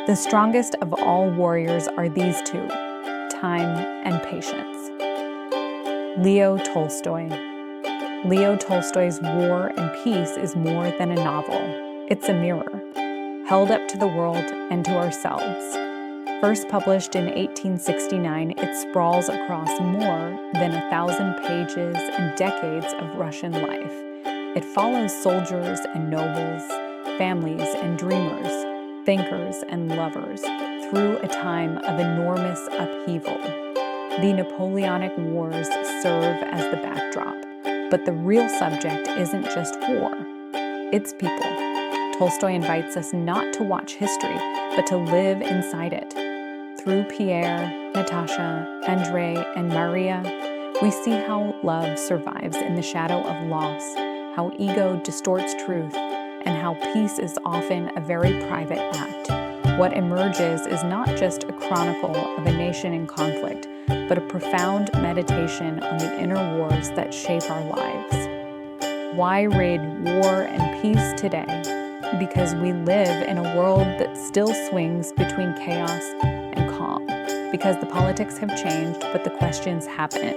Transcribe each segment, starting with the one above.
The strongest of all warriors are these two, time and patience. Leo Tolstoy. Leo Tolstoy's War and Peace is more than a novel. It's a mirror, held up to the world and to ourselves. First published in 1869, it sprawls across more than 1,000 pages and decades of Russian life. It follows soldiers and nobles, families and dreamers, thinkers and lovers through a time of enormous upheaval. The Napoleonic Wars serve as the backdrop, but the real subject isn't just war, it's people. Tolstoy invites us not to watch history, but to live inside it. Through Pierre, Natasha, Andrei, and Maria, we see how love survives in the shadow of loss, how ego distorts truth, and how peace is often a very private act. What emerges is not just a chronicle of a nation in conflict, but a profound meditation on the inner wars that shape our lives. Why read War and Peace today? Because we live in a world that still swings between chaos and calm. Because the politics have changed, but the questions haven't.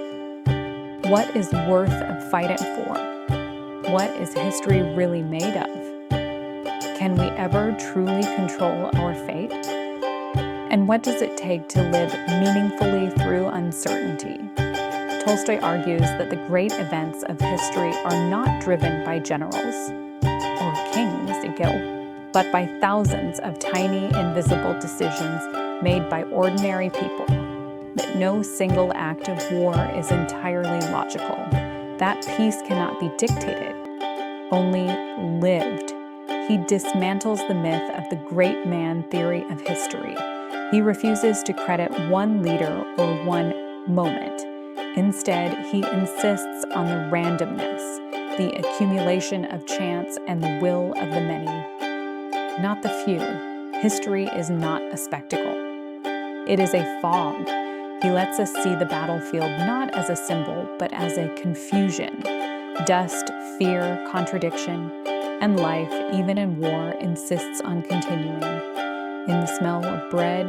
What is worth fighting for? What is history really made of? Can we ever truly control our fate? And what does it take to live meaningfully through uncertainty? Tolstoy argues that the great events of history are not driven by generals or kings, but by thousands of tiny, invisible decisions made by ordinary people. That no single act of war is entirely logical. That peace cannot be dictated, only lived. He dismantles the myth of the great man theory of history. He refuses to credit one leader or one moment. Instead, he insists on the randomness, the accumulation of chance and the will of the many, not the few. History is not a spectacle. It is a fog. He lets us see the battlefield not as a symbol, but as a confusion. Dust, fear, contradiction, and life, even in war, insists on continuing. In the smell of bread,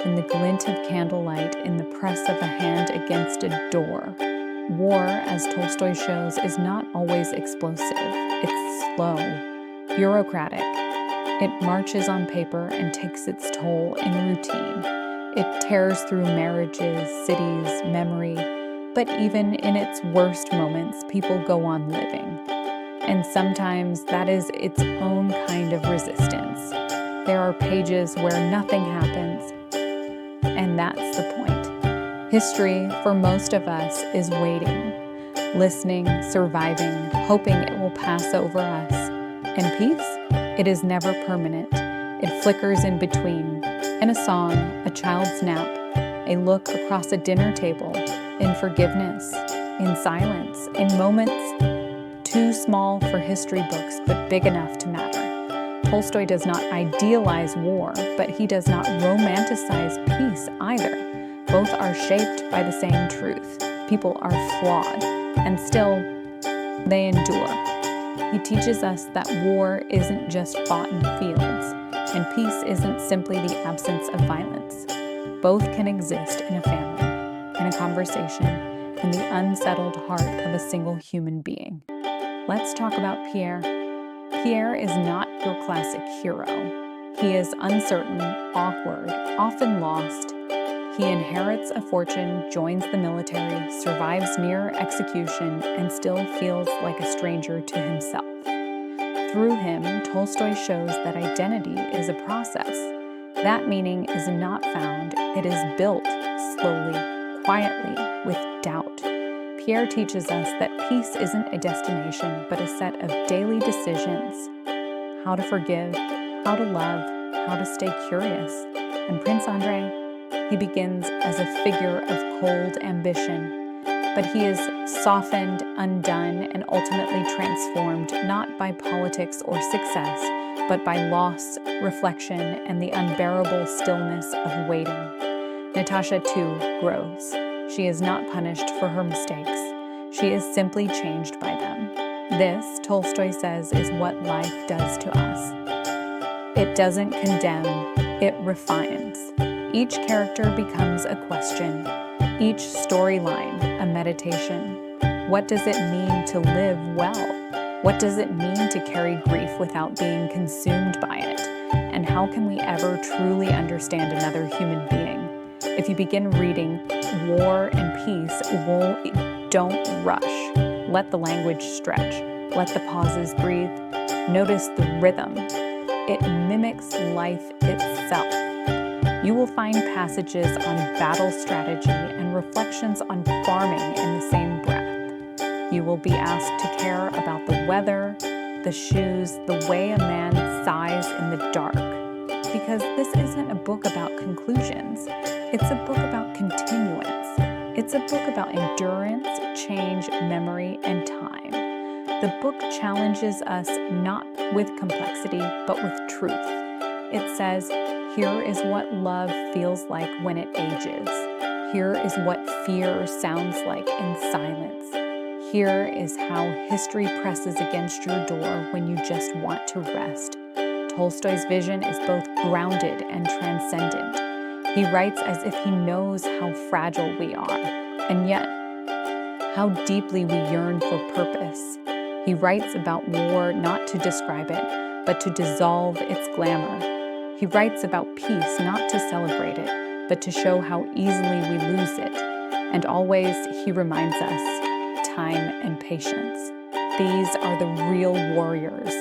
in the glint of candlelight, in the press of a hand against a door. War, as Tolstoy shows, is not always explosive. It's slow, bureaucratic. It marches on paper and takes its toll in routine. It tears through marriages, cities, memory, but even in its worst moments, people go on living. And sometimes that is its own kind of resistance. There are pages where nothing happens, and that's the point. History, for most of us, is waiting, listening, surviving, hoping it will pass over us. And peace? It is never permanent. It flickers in between. In a song, a child's nap, a look across a dinner table, in forgiveness, in silence, in moments too small for history books, but big enough to matter. Tolstoy does not idealize war, but he does not romanticize peace either. Both are shaped by the same truth. People are flawed, and still, they endure. He teaches us that war isn't just fought in fields, and peace isn't simply the absence of violence. Both can exist in a family, in a conversation, in the unsettled heart of a single human being. Let's talk about Pierre. Pierre is not your classic hero. He is uncertain, awkward, often lost. He inherits a fortune, joins the military, survives near execution, and still feels like a stranger to himself. Through him, Tolstoy shows that identity is a process. That meaning is not found, it is built slowly, quietly, with doubt. Pierre teaches us that peace isn't a destination, but a set of daily decisions. How to forgive, how to love, how to stay curious. And Prince Andrei, he begins as a figure of cold ambition, but he is softened, undone, and ultimately transformed not by politics or success, but by loss, reflection, and the unbearable stillness of waiting. Natasha, too, grows. She is not punished for her mistakes. She is simply changed by them. This, Tolstoy says, is what life does to us. It doesn't condemn, It refines. Each character becomes a question, each storyline a meditation. What does it mean to live well? What does it mean to carry grief without being consumed by it? And how can we ever truly understand another human being? If you begin reading War and Peace, don't rush. Let the language stretch. Let the pauses breathe. Notice the rhythm. It mimics life itself. You will find passages on battle strategy and reflections on farming in the same breath. You will be asked to care about the weather, the shoes, the way a man sighs in the dark. Because this isn't a book about conclusions. It's a book about continuance. It's a book about endurance, change, memory, and time. The book challenges us not with complexity, but with truth. It says, here is what love feels like when it ages. Here is what fear sounds like in silence. Here is how history presses against your door when you just want to rest. Tolstoy's vision is both grounded and transcendent. He writes as if he knows how fragile we are, and yet how deeply we yearn for purpose. He writes about war not to describe it, but to dissolve its glamour. He writes about peace not to celebrate it, but to show how easily we lose it. And always he reminds us, time and patience. These are the real warriors.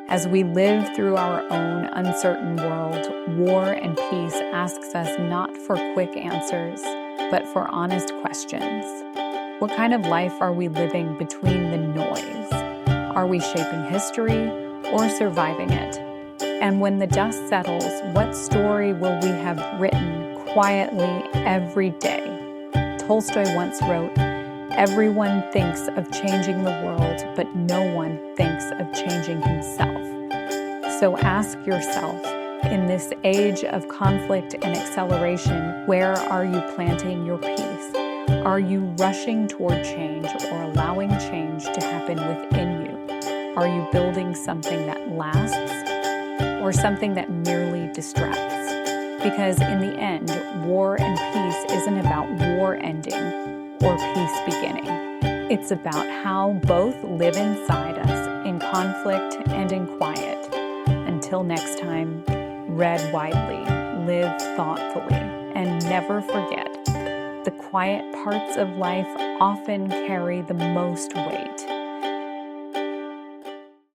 As we live through our own uncertain world, War and Peace asks us not for quick answers, but for honest questions. What kind of life are we living between the noise? Are we shaping history or surviving it? And when the dust settles, what story will we have written quietly every day? Tolstoy once wrote, "Everyone thinks of changing the world, but no one thinks of changing himself." So ask yourself, in this age of conflict and acceleration, where are you planting your peace? Are you rushing toward change or allowing change to happen within you? Are you building something that lasts or something that merely distracts? Because in the end, War and Peace isn't about war ending or peace beginning. It's about how both live inside us in conflict and in quiet. Until next time, read widely, live thoughtfully, and never forget, the quiet parts of life often carry the most weight.